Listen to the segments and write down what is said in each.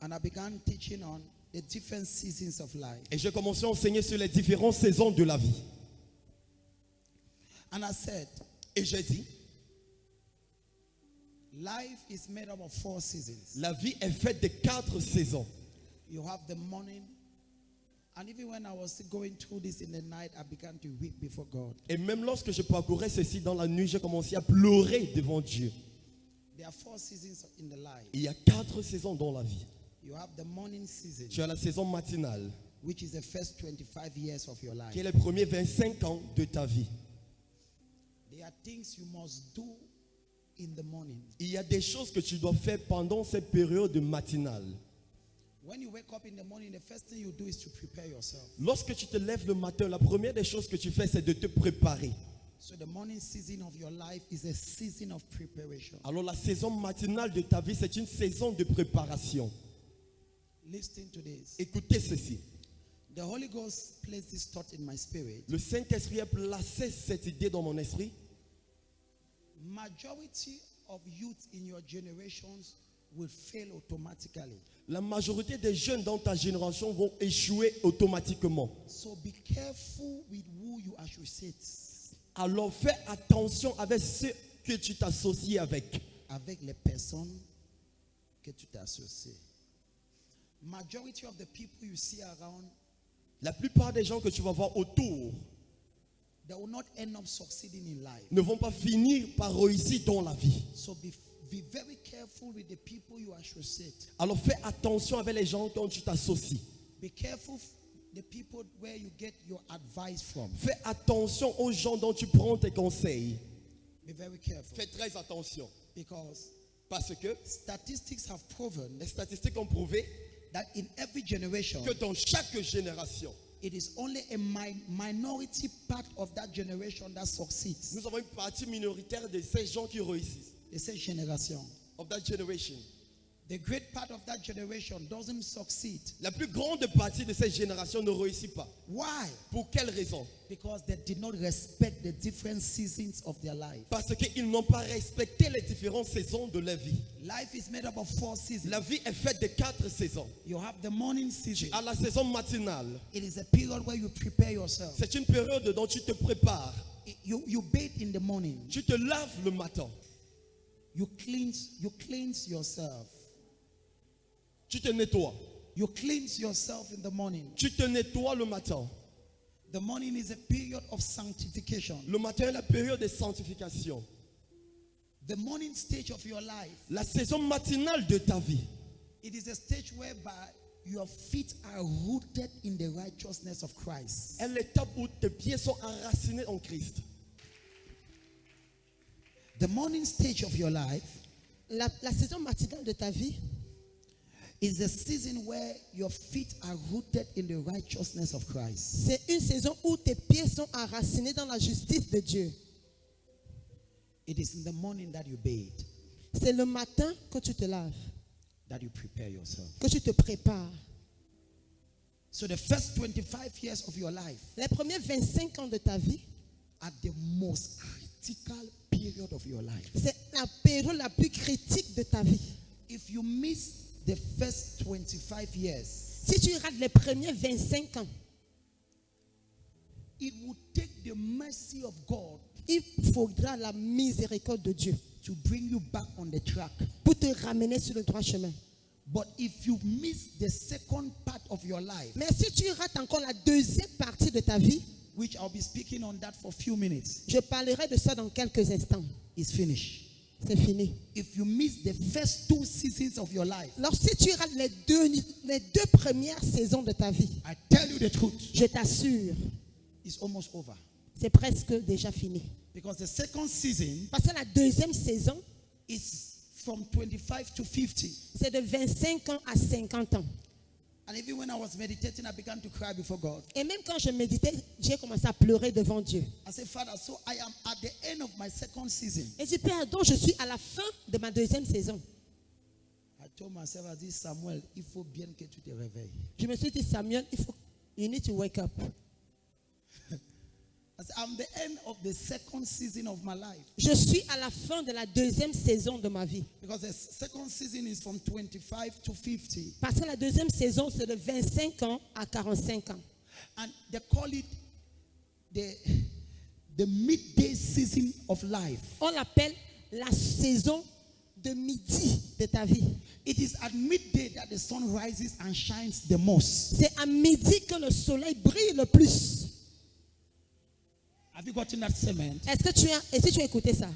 And I began teaching on the different seasons of life. Et j'ai commencé à enseigner sur les différentes saisons de la vie. And I said, Et j'ai dit, life is made up of 4 seasons. la vie est faite de 4 saisons. You have the morning. And even when I was still going through this in the night, I began to weep before God. Et même lorsque je parcourais ceci dans la nuit, j'ai commencé à pleurer devant Dieu. There are 4 seasons in the life. Il y a 4 saisons dans la vie. You have the morning season, Tu as la saison matinale, which is the first 25 years of your life. qui est les premiers 25 ans de ta vie. There are things you must do in the morning. Il y a des choses que tu dois faire pendant cette période matinale. When you wake up in the morning, the first thing you do is to prepare yourself. Lorsque tu te lèves le matin, la première des choses que tu fais, c'est de te préparer. So the morning season of your life is a season of preparation. Alors la saison matinale de ta vie, c'est une saison de préparation. Listen to this. Écoutez ceci. The Holy Ghost placed this thought in my spirit. Le Saint-Esprit a placé cette idée dans mon esprit. Majority of youth in your generations will fail automatically. La majorité des jeunes dans ta génération vont échouer automatiquement. So be careful with who you associate. Alors fais attention avec ceux que tu t'associes avec. Avec les personnes que tu t'associes. Majority of the people you see around, La plupart des gens que tu vas voir autour they will not end up succeeding in life. ne vont pas finir par réussir dans la vie. So be very careful with the people you associate. Alors fais attention avec les gens dont tu t'associes. Be careful the people where you get your advice from. Fais attention aux gens dont tu prends tes conseils. Be very careful. Fais très attention. Because Parce que statistics have proven les statistiques ont prouvé that in every generation, que dans chaque génération, it is only a minority part of that generation that succeeds. nous avons une partie minoritaire de ces gens qui réussissent. They say generation. Of that generation. The great part of that generation doesn't succeed. La plus grande partie de cette génération ne réussit pas. Why? Pour quelle raison? Because they did not respect the different seasons of their life. Parce qu'ils n'ont pas respecté les différentes saisons de leur vie. Life is made up of 4 seasons. La vie est faite de 4 saisons. You have the morning season. À la saison matinale, It is a period where you prepare yourself. c'est une période dont tu te prépares. You bathe in the morning. Tu te laves le matin. You cleanse yourself. Tu te nettoies. You cleanse yourself in the morning. Tu te nettoies le matin. The morning is a period of sanctification. Le matin est la période de sanctification. The morning stage of your life, La saison matinale de ta vie, it is a stage whereby your feet are rooted in the righteousness of Christ. est l'étape où tes pieds sont enracinés en Christ. The morning stage of your life La saison matinale de ta vie is a season where your feet are rooted in the righteousness of Christ. c'est une saison où tes pieds sont enracinés dans la justice de Dieu. It is in the morning that you bathe, C'est le matin que tu te laves, that you prepare yourself. que tu te prépares. So the first 25 years of your life Les premiers 25 ans de ta vie, are the most critical period of your life. c'est la période la plus critique de ta vie. If you miss the first 25 years, Si tu rates les premiers 25 ans, it will take the mercy of God il faudra la miséricorde de Dieu to bring you back on the track. pour te ramener sur le droit chemin. But if you miss the second part of your life, Mais si tu rates encore la deuxième partie de ta vie, which I'll be speaking on that for a few minutes, je parlerai de ça dans quelques instants. it's finished. C'est fini. If you miss the first 2 seasons of your life, Alors si tu rates les deux premières saisons de ta vie, I tell you the truth, je t'assure, it's almost over. c'est presque déjà fini. Because the second season Parce que la deuxième saison, is from 25 to 50. c'est de 25 ans à 50 ans. And even when I was meditating, I began to cry before God. Et même quand je méditais, j'ai commencé à pleurer devant Dieu. I said, Father, so I am at the end of my second season. Et je dis, Père, donc je suis à la fin de ma deuxième saison. I told myself, I said, Samuel, il faut bien que tu te réveilles. Je me suis dit, Samuel, you need to wake up. As I'm the end of the second season of my life. Je suis à la fin de la deuxième saison de ma vie. Because the second season is from 25 to 50. Parce que la deuxième saison, c'est de 25 ans à 45 ans. And they call it the midday season of life. On l'appelle la saison de midi de ta vie. It is at midday that the sun rises and shines the most. C'est à midi que le soleil brille le plus. Have you gotten that statement? Est-ce que tu as écouté ça?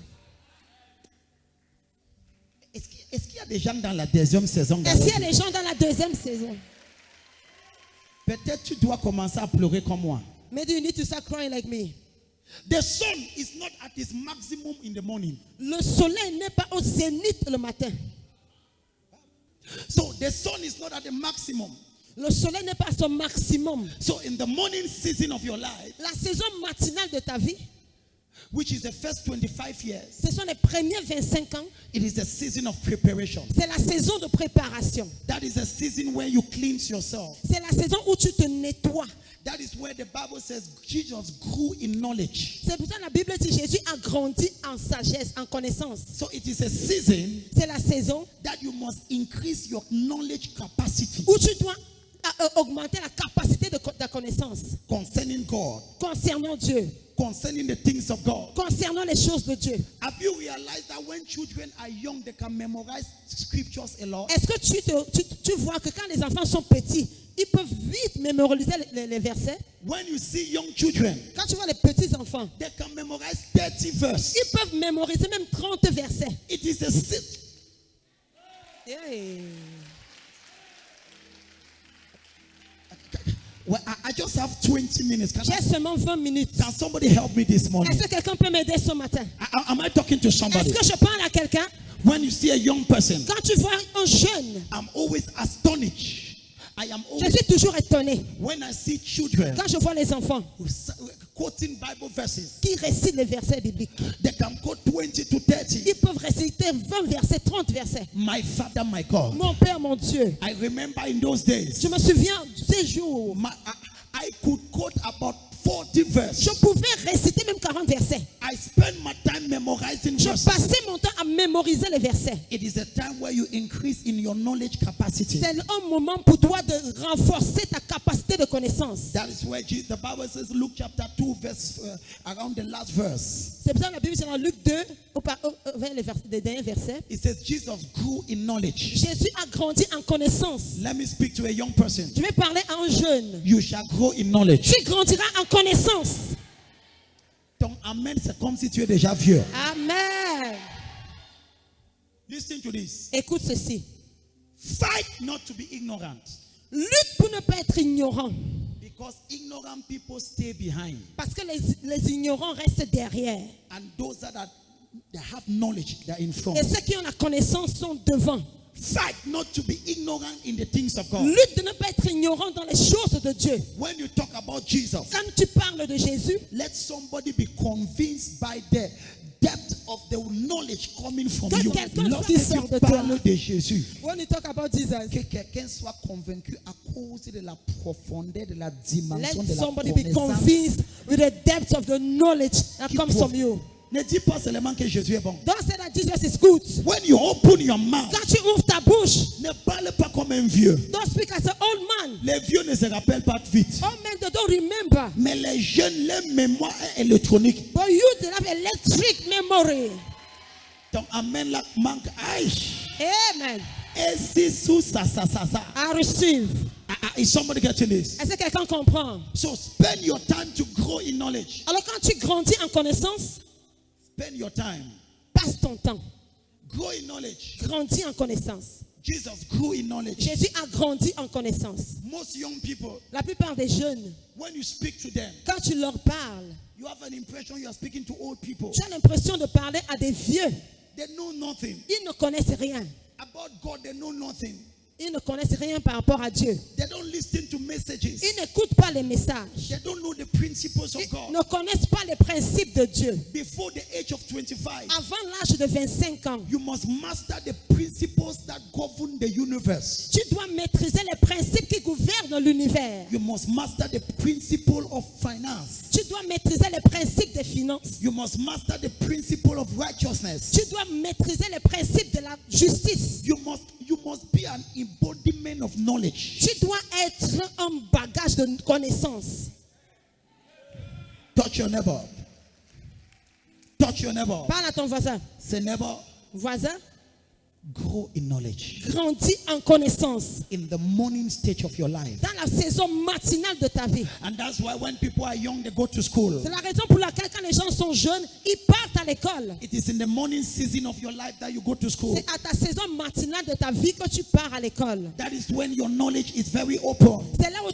Est-ce qu'il y a des gens dans la deuxième saison? Est-ce qu'il y a des gens dans la deuxième saison? Peut-être tu dois commencer à pleurer comme moi. Maybe you need to start crying like me. The sun is not at its maximum in the morning. Le soleil n'est pas au zénith le matin. So the sun is not at the maximum. Le soleil n'est pas à son maximum. So in the morning season of your life, La saison matinale de ta vie, which is the first 25 years, ce sont les premiers 25 ans. it is a season of preparation. C'est la saison de préparation. That is a season where you cleanse yourself. C'est la saison où tu te nettoies. That is where the Bible says Jesus grew in knowledge. C'est pour ça que la Bible dit Jésus a grandi en sagesse, en connaissance. So it is a season C'est la saison that you must increase your knowledge capacity où tu dois augmenter la capacité de ta connaissance concerning God, concernant Dieu, concerning the things of God. concernant les choses de Dieu. Have you realized that when children are young, they can memorize scriptures a lot? Est-ce que tu vois que quand les enfants sont petits, ils peuvent vite mémoriser les versets? When you see young children, Quand tu vois les petits enfants, they can memorize 30 verses. ils peuvent mémoriser même 30 versets. It is a season. Yeah. Well, I just have 20 minutes. J'ai seulement 20 minutes. Can somebody help me this morning? Est-ce que quelqu'un peut m'aider ce matin? Am I talking to somebody? Est-ce que je parle à quelqu'un? When you see a young person, Quand tu vois un jeune, I'm always astonished. I am je always, suis toujours étonné. when I see children Quand je vois les enfants quoting Bible verses, qui récitent les versets bibliques, they can quote 20 to 30. ils peuvent réciter 20 versets, 30 versets. My Father, my God. Mon Père, mon Dieu. I remember in those days, Je me souviens de ces jours. I could quote about 40 verses. Je pouvais réciter même 40 versets. I spend my time memorizing Je verses. passais mon temps à mémoriser les versets. It is a time where you increase in your knowledge capacity. C'est un moment pour toi de renforcer ta capacité de connaissance. That is where the Bible says, Luke chapter 2, verse around the last verse. C'est pour ça que la Bible dit dans Luc 2, vers les derniers versets, It says Jesus grew in knowledge. Jésus a grandi en connaissance. Let me speak to a young person. Je vais parler à un jeune. You shall grow in knowledge. Tu grandiras en connaissance. Ton amen, c'est comme si tu es déjà vieux. Amen. Listen to this. Écoute ceci. Fight not to be ignorant. Lutte pour ne pas être ignorant. Because ignorant people stay behind. Parce que les ignorants restent derrière. And those that they have knowledge, they are in front. Et ceux qui ont la connaissance sont devant. Fight not to be ignorant in the things of God. Lutte de ne pas être ignorant dans les choses de Dieu. When you talk about Jesus, Quand tu parles de Jésus, let somebody be convinced by the depth of the knowledge coming from Que you. quelqu'un Lorsque soit sûr tu de parles toi. de Jésus, when you talk about Jesus, que quelqu'un soit convaincu à cause de la profondeur, de la dimension, let de la somebody be connaissance. convinced with the depth of the knowledge that qui comes from you. Ne dis pas seulement que Jésus est bon. Don't say that Jesus is good. When you open your mouth, Quand tu ouvres ta bouche, ne parle pas comme un vieux. don't speak as an old man. Les vieux ne se rappellent pas vite. Old men, they don't remember. Mais les jeunes, leur mémoire est électronique. But you, they have electric memory. Ton amen là manque. Aïe. Amen. Et si sous ça. I receive. Is somebody getting this? Est-ce que quelqu'un comprend? So spend your time to grow in knowledge. Alors quand tu grandis en connaissance, Spend your time. passe ton temps. Grow in knowledge. Grandis en connaissance. Jesus grew in knowledge. Jésus a grandi en connaissance. Most young people, La plupart des jeunes, when you speak to them, quand tu leur parles, you have an impression you are speaking to old people. tu as l'impression de parler à des vieux. They know nothing. Ils ne connaissent rien. About God, they know nothing. Ils ne connaissent rien par rapport à Dieu. They don't listen to messages. Ils n'écoutent pas les messages. They don't know the principles of Ils God. ne connaissent pas les principes de Dieu. Before the age of 25, Avant l'âge de 25 ans, you must master the principles that govern the universe. tu dois maîtriser les principes qui gouvernent l'univers. You must master the principle of finance. Tu dois maîtriser les principes des finances. You must master the principle of righteousness. Tu dois maîtriser les principes de la justice. You must be an embodiment of knowledge. Tu dois être un bagage de connaissances. Touch your neighbor. Touch your neighbor. Parle à ton voisin. Say, neighbor, Voisin, grow in knowledge. grandis en connaissance. In the morning stage of your life. Dans la saison matinale de ta vie. And that's why when people are young, they go to school. C'est la raison pour laquelle quand les gens sont jeunes, ils partent à l'école. It is in the morning season of your life that you go to school. C'est à ta saison matinale de ta vie que tu pars à l'école. That is when your knowledge is very open. C'est là où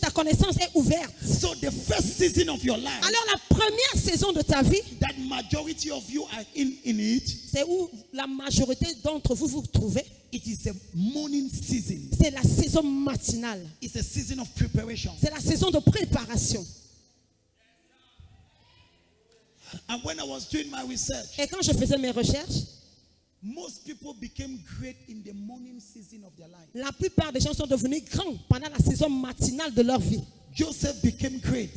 ta connaissance est ouverte. So the first season of your life, Alors la première saison de ta vie, that majority of you are in it, c'est où la majorité d'entre vous vous trouvez. it is a morning season. C'est la saison matinale. It's a season of preparation. C'est la saison de préparation. And when I was doing my research, Et quand je faisais mes recherches, most people became great in the morning season of their life. la plupart des gens sont devenus grands pendant la saison matinale de leur vie. Joseph became great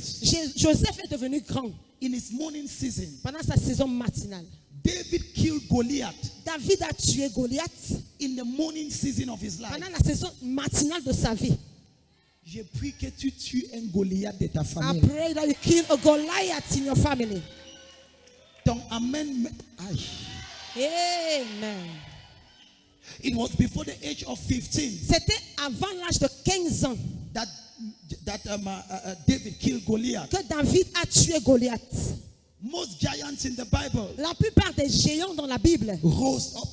Joseph est devenu grand in his morning season. pendant sa saison matinale. David killed Goliath David a tué Goliath in the morning season of his life. pendant la saison matinale de sa vie. Je prie que tu tues un Goliath de ta I famille. pray that you kill a Goliath in your family. Ton amen. Aïe. Amen. It was before the age of 15 C'était avant l'âge de 15 ans that David killed Goliath. que David a tué Goliath. Most giants in the Bible La plupart des géants dans la Bible, rose up.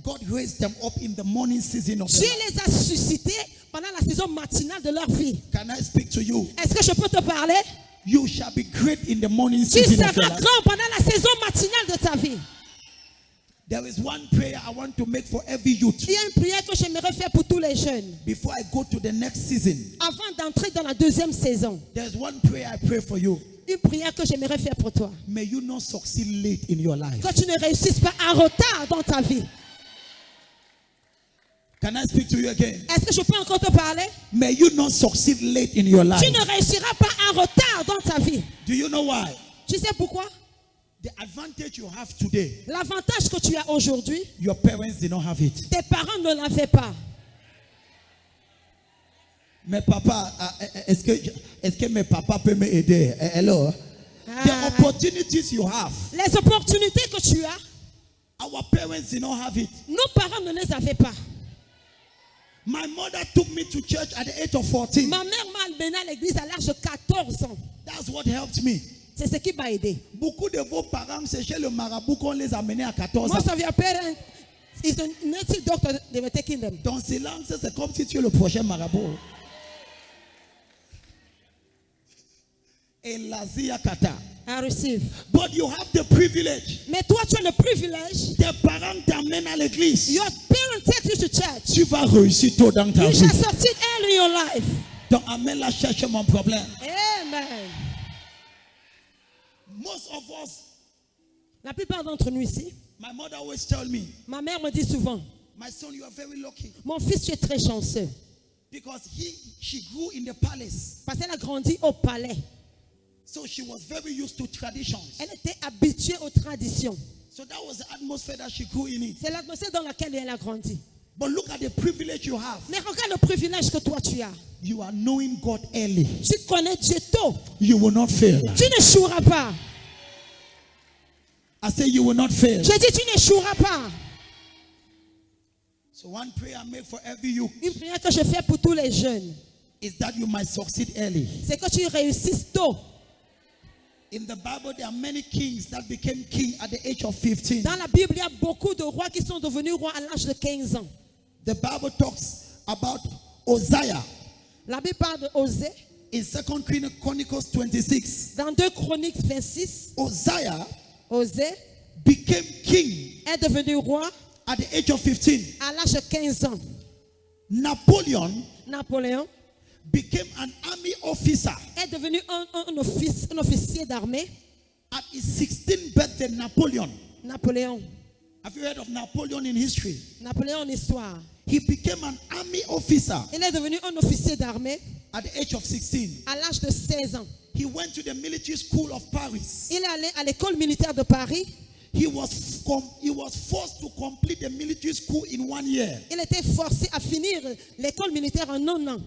God raised them up in the morning season of Dieu their life. les a suscités pendant la saison matinale de leur vie. Can I speak to you? Est-ce que je peux te parler? You shall be great in the morning Tu season seras of your life. grand pendant la saison matinale de ta vie. There is one prayer I want to make for every youth. Il y a une prière que j'aimerais faire pour tous les jeunes. Before I go to the next season, Avant d'entrer dans la deuxième saison, there's one prayer I pray for you. une prière que j'aimerais faire pour toi. May you not succeed late in your life. Que tu ne réussisses pas en retard dans ta vie. Can I speak to you again? Est-ce que je peux encore te parler? May you not succeed late in your life. Tu ne réussiras pas en retard dans ta vie. Do you know why? Tu sais pourquoi? The advantage you have today, L'avantage que tu as aujourd'hui, your parents did not have it. tes parents ne l'avaient pas. Mais papa, est-ce que mes papas peuvent m'aider? Hello? The Ah. opportunities you have, Les opportunités que tu as, our parents did not have it. nos parents ne les avaient pas. My mother took me to church at the age of 14. Ma mère m'a amené à l'église à l'âge de 14 ans. That's what helped me. C'est ce qui m'a aidé. Beaucoup de vos parents, c'est chez le marabout qu'on les a menés à 14 ans. Most of your parents, it's a native doctor, they were taking them. Ton silence, c'est comme si tu es le prochain marabout. Elazia kata. I receive. But you have the privilege. Mais toi, tu as le privilège. Tes parents t'amènent à l'église. Your parents take you to church. Tu vas réussir tôt dans ta You vie. shall succeed early in your life. Donc amène-la chercher mon problème. Amen. Most of us, La plupart d'entre nous ici, my mother always tell me, ma mère me dit souvent, my son, you are very lucky. mon fils, tu es très chanceux. Because she grew in the palace. Parce qu'elle a grandi au palais. So she was very used to traditions. Elle était habituée aux traditions. So that was the atmosphere that she grew in it. C'est l'atmosphère dans laquelle elle a grandi. But look at the privilege you have. Mais regarde le privilège que toi tu as. You are knowing God early. Tu connais Dieu tôt. You will not fail. Tu n'échoueras pas. I say you will not fail. Je dis tu n'échoueras pas. So one prayer I make for every youth Une prière que je fais pour tous les jeunes, is that you might succeed early. c'est que tu réussisses tôt. In the Bible, there are many kings that became king at the age of 15. Dans la Bible, il y a beaucoup de rois qui sont devenus rois à l'âge de 15 ans. The Bible talks about Uzziah La Bible parle de Osée. in 2 Chronicles 26. Dans 2 Chroniques 26, Uzziah Osée became king est devenu roi at the age of 15. à l'âge de 15 ans. Napoleon Napoléon became an army officer est devenu un officier d'armée. at his 16th birthday. Napoléon. Have you heard of Napoleon in history? Napoléon en histoire. He became an army officer Il est devenu un officier d'armée at the age of 16. à l'âge de 16 ans. He went to the military school of Paris. Il est allé à l'école militaire de Paris. He was forced to complete the military school in 1 year. Il était forcé à finir l'école militaire en 1 an.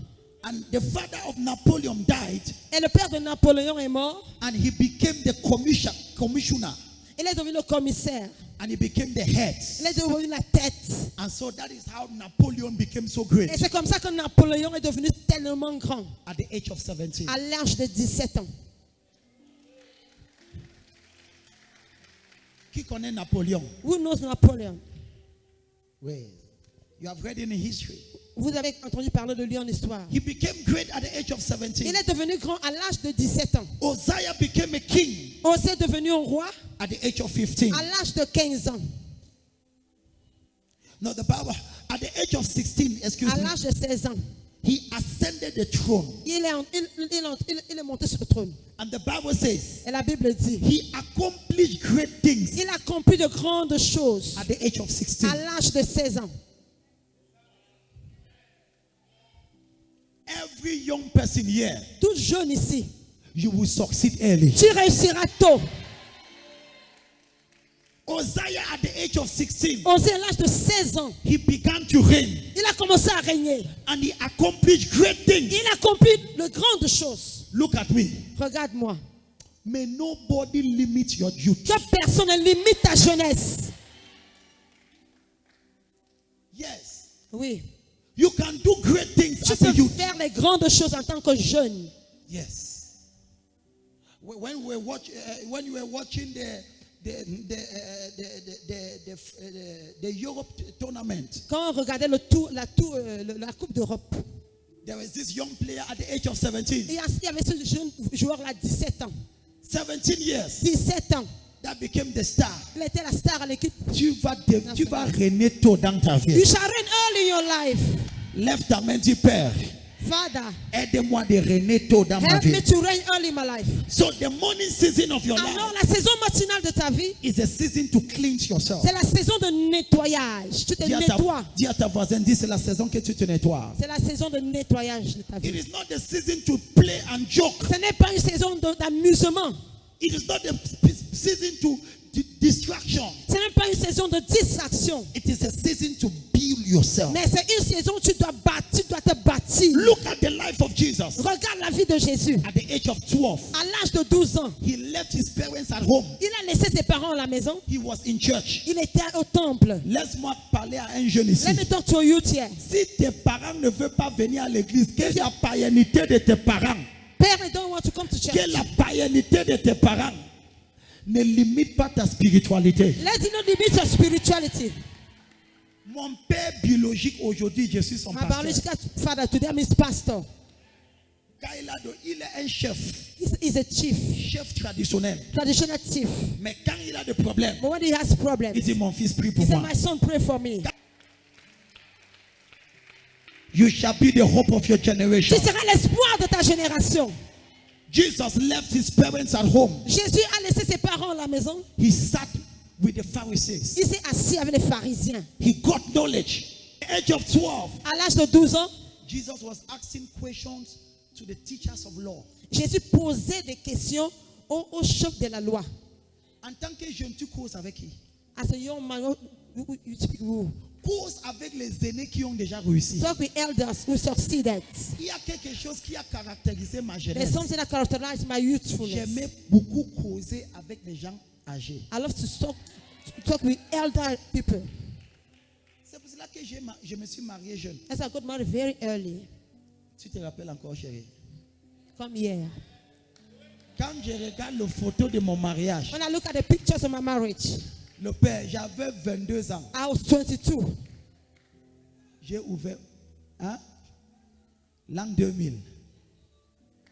And the father of Napoleon died, Et le père de Napoléon est mort. and he became the commissioner, Il est devenu le commissaire. and he became the head. Il est devenu la tête. And so that is how Napoleon became so great Et c'est comme ça que Napoléon est devenu tellement grand at the age of 17. à l'âge de 17 ans. Qui connaît Napoléon? Who knows Napoléon? Wait. You have read in history. Vous avez entendu parler de lui en histoire. He became great at the age of 17. Il est devenu grand à l'âge de 17 ans. Uzziah became a king Osée est devenu un roi at the age of 15. à l'âge de 15 ans. No, the Bible, at the age of 16, excuse À me, l'âge de 16 ans. he ascended the throne. Il est monté sur le trône. And the Bible says Et la Bible dit, he accomplished great things il a accompli de grandes choses at the age of 16. à l'âge de 16 ans. Every young person here, Tout jeune ici, you will succeed early. tu réussiras tôt. Uzziah at the age of 16, Osée à l'âge de 16 ans, he began to reign il a commencé à régner. and he accomplished great things. Il a accompli de grandes choses. Look at me. Regarde-moi. May nobody limit your youth. Que personne ne limite ta jeunesse. Yes. Oui. You can do great things Tu as a peux youth. faire les grandes choses en tant que jeune. Yes. When you were watching the Europe tournament, Quand on regardait la Coupe d'Europe, there was this young player at the age of 17. il y avait ce jeune joueur-là, 17 ans. 17 years. 17 ans. That became the star. Il était la star à l'équipe. Tu vas régner tôt dans ta vie. You shall reign early in your life. Lève ta main, dis Père, Father, aide-moi de régner tôt dans ma help me vie. to reign early in my life. So the morning season of your Alors, life la saison matinale de ta vie, is a season to cleanse yourself. c'est la saison de nettoyage. Tu te nettoies. Dis à ta voisine, dis c'est la saison que tu te nettoies. C'est la saison de nettoyage de ta It vie. is not the season to play and joke. Ce n'est pas une saison d'amusement. It is not the season to distraction. Ce n'est pas une saison de distraction. It is a season to build yourself. Mais c'est une saison où tu dois te bâtir. Look at the life of Jesus. Regarde la vie de Jésus. At the age of 12, À l'âge de 12 ans, he left his parents at home. il a laissé ses parents à la maison. He was in church. Il était au temple. Laisse-moi parler à un jeune ici. Let me talk to you here. Si tes parents ne veulent pas venir à l'église, quelle est la païenité de tes parents? Parents don't want to come to church. Quelle est la païenité de tes parents? Ne limite pas ta spiritualité. Let it not limit your spirituality. Mon père biologique aujourd'hui, je suis son My pasteur. biological father today is pastor. Quand il est un chef, He's a chief, chef traditionnel. traditional chief. Mais quand il a des problèmes, But when he has problems, il dit mon fils prie he pour said, moi. my son, pray for me. You shall be the hope of your generation. Tu seras l'espoir de ta génération. Jesus left his parents at home. Jésus a laissé ses parents à la maison. He sat with the Pharisees. Il s'est assis avec les pharisiens. He got knowledge. At the age of 12, À l'âge de 12 ans, Jesus was asking questions to the teachers of law. Jésus posait des questions aux chefs de la loi. En tant que jeune, tu causes avec qui? As a young man, you speak who? Cause avec les aînés qui ont déjà réussi. Talk with elders who succeeded. Il y a quelque chose qui a caractérisé ma There's jeunesse. something that characterized my youthfulness. J'aimais beaucoup causer avec les gens âgés. I love to talk with elder people. C'est pour cela que je me suis marié jeune. As I got married very early. Tu te rappelles encore, chérie? Come here. Quand je regarde les photos de mon mariage, When I look at the pictures of my marriage, le père, j'avais 22 ans. I was 22. J'ai ouvert, l'an 2000.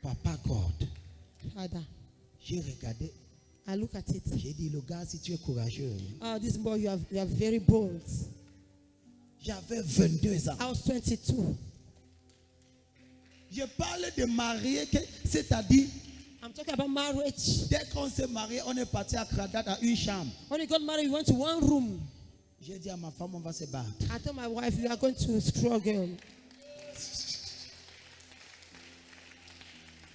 Papa God. Father, J'ai regardé, I look at it. j'ai dit, le gars, si tu es courageux. Oh, this boy, you are very bold. J'avais 22 ans. I was 22. Je parle de marié, c'est-à-dire, I'm talking about marriage. dès qu'on s'est marié, on est parti à Kradat à une chambre. When we got married, we went to one room. J'ai dit à ma femme, on va se battre. I told my wife, we are going to struggle.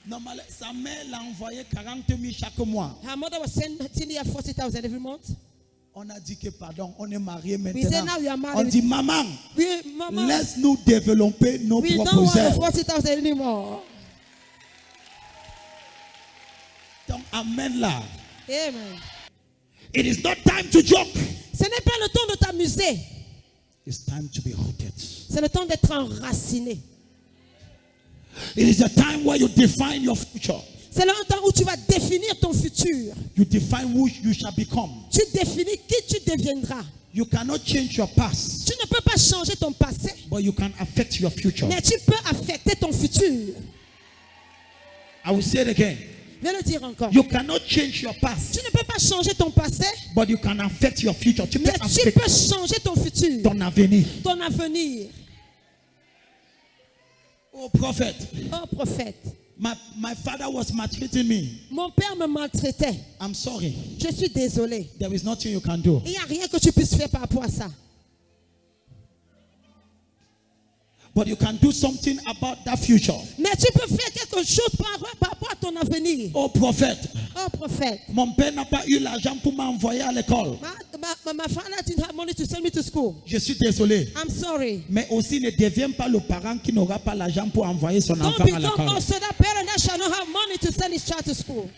Normalement, sa mère l'a envoyé 40 000 chaque mois. Her mother was sending her 40,000 every month. On a dit que pardon, on est mariés We say maintenant. now you are On married. dit maman, Mama, laisse-nous développer nos we don't propres want the ailes. 40,000 anymore. Donc amène-la. Amen. It is not time to joke. Ce n'est pas le temps de t'amuser. It's time to be rooted. C'est le temps d'être enraciné. It is a time where you define your future. C'est le temps où tu vas définir ton futur. You define who you shall become. Tu définis qui tu deviendras. You cannot change your past, Tu ne peux pas changer ton passé, but you can affect your future. mais tu peux affecter ton futur. I will say it again. Je vais le dire encore. You cannot change your past, Tu ne peux pas changer ton passé, but you can affect your future. Tu peux mais tu affecter peux changer ton futur, ton avenir. ton avenir. Oh prophète, Oh prophète, my father was maltreating me. mon père me maltraitait. I'm sorry. Je suis désolé. There is nothing you can do. Il n'y a rien que tu puisses faire par rapport à ça. But you can do something about that future. Mais tu peux faire quelque chose par rapport à ton avenir. Oh prophète, Oh prophète, mon père n'a pas eu l'argent pour m'envoyer à l'école. my father didn't have money to send me to school. Je suis désolé. I'm sorry. Mais aussi ne deviens pas le parent qui n'aura pas l'argent pour envoyer son Don't enfant à become l'école. also that parent that shall not have money to send his child to school.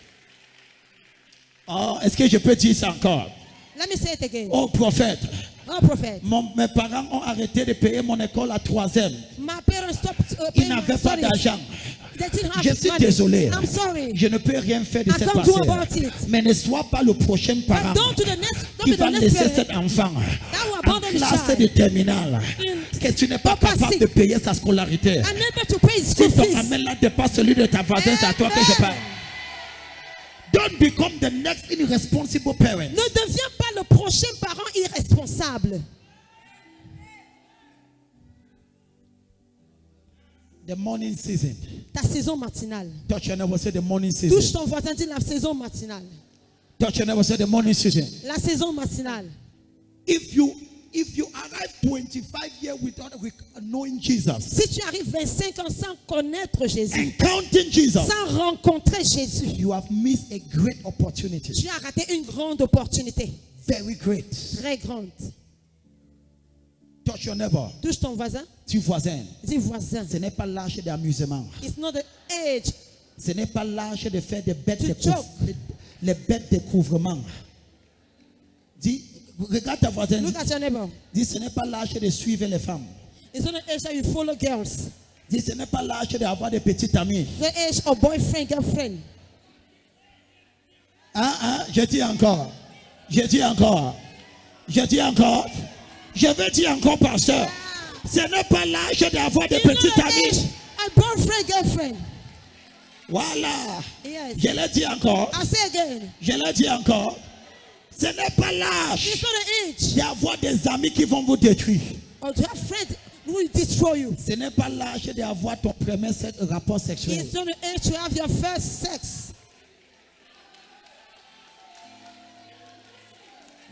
Oh, est-ce que je peux dire ça encore? Let me say it again. Oh prophète, Oh prophet, mes parents ont arrêté de payer mon école à 3e. my parents stopped Ils paying my n'avaient pas studies. d'argent. They didn't have Je suis money. désolé. I'm sorry. Je ne peux rien faire de I cette can't do passé. about it. Mais ne sois pas le prochain parent But don't be the next qui va laisser parent cet enfant that will en abandon the classe child de terminale in que tu n'es pas upper capable six. de payer sa scolarité. unable to pay his school Si ton fees. amène-là dépasse celui de ta voisine, c'est à toi que je parle. Don't become the next irresponsible parent. Ne deviens pas le prochain parent irresponsable. The morning season. Ta saison matinale. Touch your neighbor, say the morning Touche season. ton voisin, dis la saison matinale. Touch your neighbor, say the morning season. La saison matinale. If you arrive 25 years without knowing Jesus, Si tu arrives 25 ans sans connaître Jésus, encountering Jesus, sans rencontrer Jésus, you have missed a great opportunity. tu as raté une grande opportunité. Very great. Très grande. Touch your neighbor. Touche ton voisin, Tu voisin. dis voisin. Ce n'est pas l'âge d'amusement. It's not the age. Ce n'est pas l'âge de faire des bêtes Tu joke. les bêtes découvrement. Dis, regarde ta voisine. Look at your neighbor. Dis, ce n'est pas l'âge de suivre les femmes. It's not the age that you follow girls. Dis, ce n'est pas l'âge d'avoir des petites amies. The age of boyfriend, girlfriend. Je dis encore. Je dis encore. Je dis encore. Je vais dire encore, pasteur. Ce n'est pas l'âge d'avoir des It's not petites the amies. age of boyfriend, girlfriend. Voilà. Yes. Je l'ai dit encore. I say again. Je l'ai dit encore. Ce n'est pas l'âge It's not the age d'avoir des amis qui vont vous détruire. of to have friends who will destroy you. Ce n'est pas l'âge d'avoir ton premier rapport sexuel. It's not the age to have your first sex.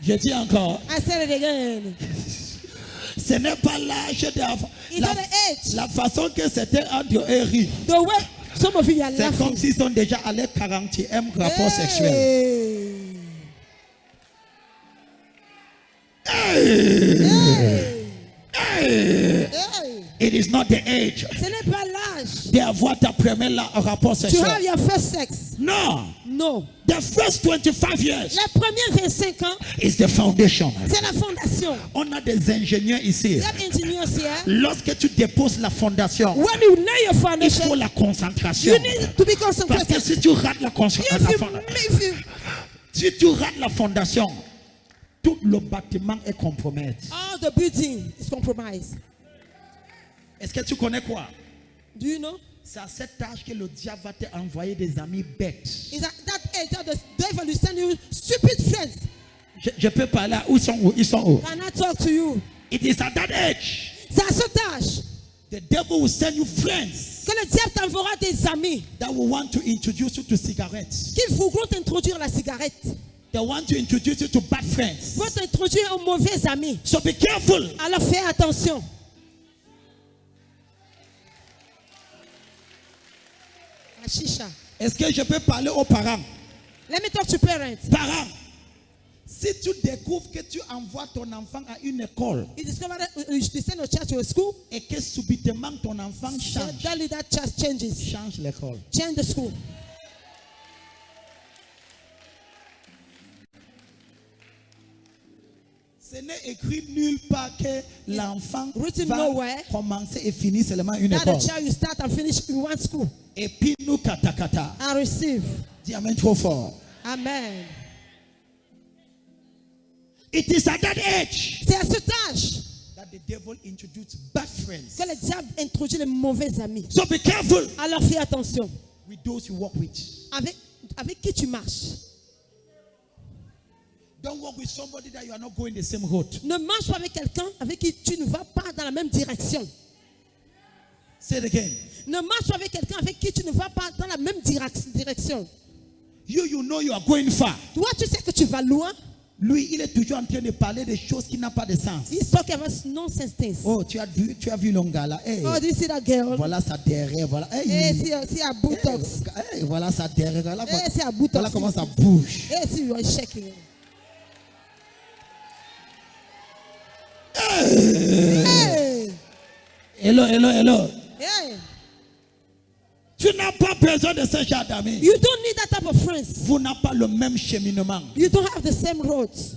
Je dis encore. I said it again. Ce n'est pas l'âge d'avoir. It's not the age. La façon que c'était entre eux rit. The way some of you are C'est comme laughing. s'ils sont déjà allés 40e rapport sexuel. Hey. Hey. Hey. It is not the age Ce n'est pas l'âge d'avoir ta première rapport to have sexuel. your first sex. No. No. The first 25 years Les premiers 25 ans, is the foundation. c'est la fondation. On a des ingénieurs ici. You have engineers here. Lorsque tu déposes la fondation, When you lay your il foundation, faut la concentration. you need to be Parce que concentrated. si tu rates la si tu rates la fondation, tout le bâtiment est compromis. All the building is compromised. Est-ce que tu connais quoi? Do you know? C'est à cet âge que le diable va te envoyer des amis bêtes. It's at that age that the devil will send you stupid friends. Je peux parler à où ils sont où? Ils sont où? Can I talk to you? It is at that age. C'est à cet âge The devil will send you friends que le diable t'enverra des amis that will want to introduce you to cigarettes. qui voudront t'introduire la cigarette, They want to introduce you to bad friends. vont t'introduire aux mauvais amis. So be careful. Alors fais attention. Ashisha. Est-ce que je peux parler aux parents? Let me talk to parents. Parents, si tu découvres que tu envoies ton enfant à une école You discover that you send your child to a school, et que subitement ton enfant change, suddenly that child changes. change l'école. Change the school. Ce n'est écrit nulle part que l'enfant Written va nowhere commencer et finir seulement une that the école. child you start and finish in one school Et puis nous katakata. and receive. Dis amen trop fort. Amen. It is at that age C'est à cet âge that the devil introduced bad friends. que le diable introduit les mauvais amis. So be careful Alors fais attention. with those you walk with. Avec qui tu marches. Don't walk with somebody that you are not going the same road. Ne marche pas avec quelqu'un avec qui tu ne vas pas dans la même direction. Say it again. Ne marche pas avec quelqu'un avec qui tu ne vas pas dans la même direction. You know you are going far. Toi, tu sais que tu vas loin. Lui, il est toujours en train de parler des choses qui n'ont pas de sens. He's talking about nonsense things. Oh, tu as vu le gars là. Hey, Oh, do you see that girl? voilà sa derrière. Voilà. Hey, Hey, see her buttocks. hey, voilà sa derrière. Voilà, Hey, see her buttocks. voilà comment ça bouge. Hey, see you are shaking. Hey. Hello. Hey. Tu n'as pas besoin de ce genre d'amis. You don't need that type of friends. Vous n'avez pas le même cheminement. You don't have the same roads.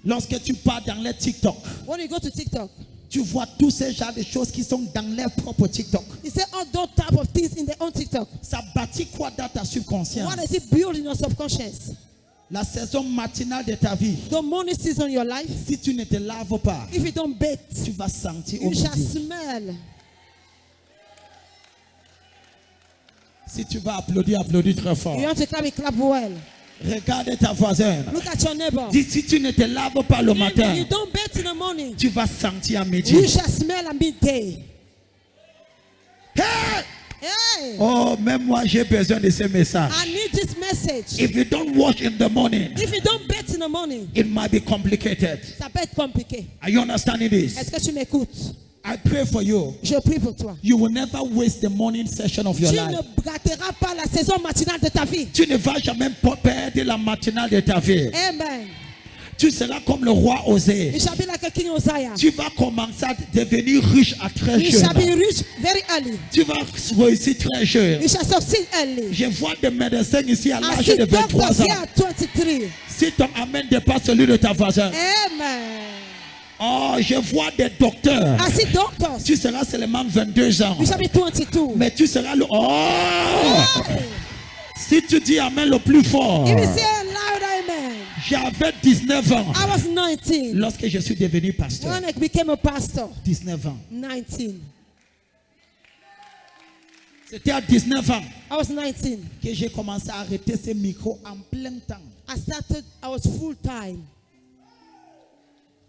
Lorsque tu pars dans les TikTok, When you go to TikTok, tu vois tous ces genres de choses qui sont dans leur propre TikTok. you say all those type of things in their own TikTok. Ça bâtit quoi dans ta subconscience? What does it build in your subconscious? La saison matinale de ta vie. The morning season in your life, Si tu ne te laves pas, if you don't bathe, tu vas sentir au you shall midi. smell. Si tu vas applaudir, applaudis très fort. You want to clap well. Regarde ta voisine. Look at your neighbor. Dis, si tu ne te laves pas le If matin, you don't bathe in the morning, tu vas sentir à midi. you shall smell at midday. Hey! Hey, Oh, même moi j'ai besoin de ce message. I need this message. If you don't wash in the morning, If you don't bathe in the morning, it might be complicated. ça peut être compliqué. Are you understanding this? Est-ce que tu m'écoutes? I pray for you. Je prie pour toi. You will never waste the morning session of your Tu life. ne rateras pas la saison matinale de ta vie. Tu ne vas jamais perdre la matinale de ta vie. Amen. Tu seras comme le roi Osée. You shall be like a king Uzziah. Tu vas commencer à devenir riche à très You shall be jeune. rich very early. Tu vas réussir très jeune. You shall succeed early. Je vois des médecins ici à I l'âge see de 23 doctors ans. here at 23. Si ton amen dépasse celui de ta voisine. Amen. Oh, je vois des docteurs. I see doctors. Tu seras seulement 22 ans. You shall be 22. Mais tu seras le... Oh! Hey. Si tu dis amen le plus fort. If you say loud amen. J'avais 19 ans I was 19 lorsque je suis devenu pasteur. when I became a pastor. 19 ans. 19. C'était à 19 ans I was 19. que j'ai commencé à arrêter ce micro en plein temps. I was full time.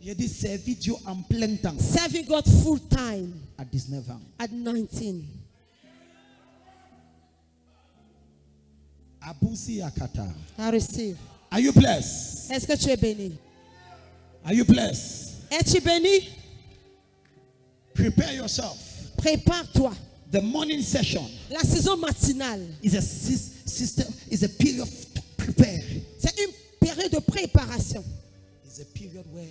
J'ai dit servir Dieu en plein temps Serving God full time à 19 ans. at 19. Abusi Akata. I receive. Are you blessed? Est-ce que tu es béni? Are you blessed? Es-tu béni? Prepare yourself. Prépare-toi. The morning session La saison matinale, is a system, is a period to prepare. c'est une période de préparation. It's a period where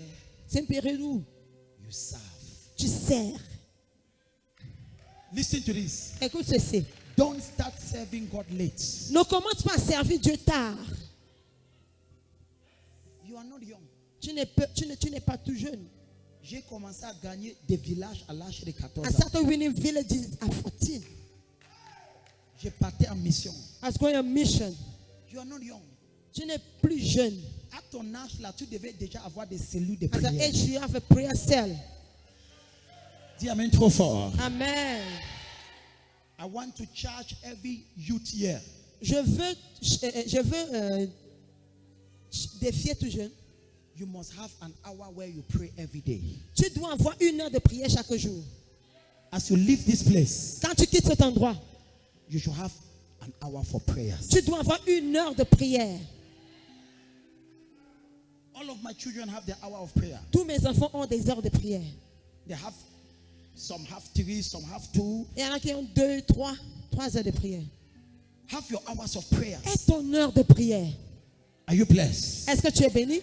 C'est une période où you serve. tu sers. Listen to this. Écoute ceci. Don't start serving God late. Ne commence pas à servir Dieu tard. You are not young. Tu n'es pas tout jeune. J'ai commencé à gagner des villages à l'âge de 14 I ans. started winning villages at 14. Je partais en mission. I was going on mission. You are not young. Tu n'es plus jeune. À ton âge là, tu devais déjà avoir des cellules de At the prière. age you have a prayer cell. Dis amen trop fort. Amen. I want to charge every youth here. Je veux défier tout jeune. You must have an hour where you pray every day. Tu dois avoir 1 heure de prière chaque jour. As you leave this place, Quand tu quittes cet endroit, you should have an hour for prayers. tu dois avoir 1 heure de prière. All of my children have their hour of prayer. Tous mes enfants ont des heures de prière. They have, some have 3, some have 2. Il y en a qui ont 2, 3. 3 heures de prière. Have your hours of prayers. Et ton heure de prière. Are you blessed? Est-ce que tu es béni?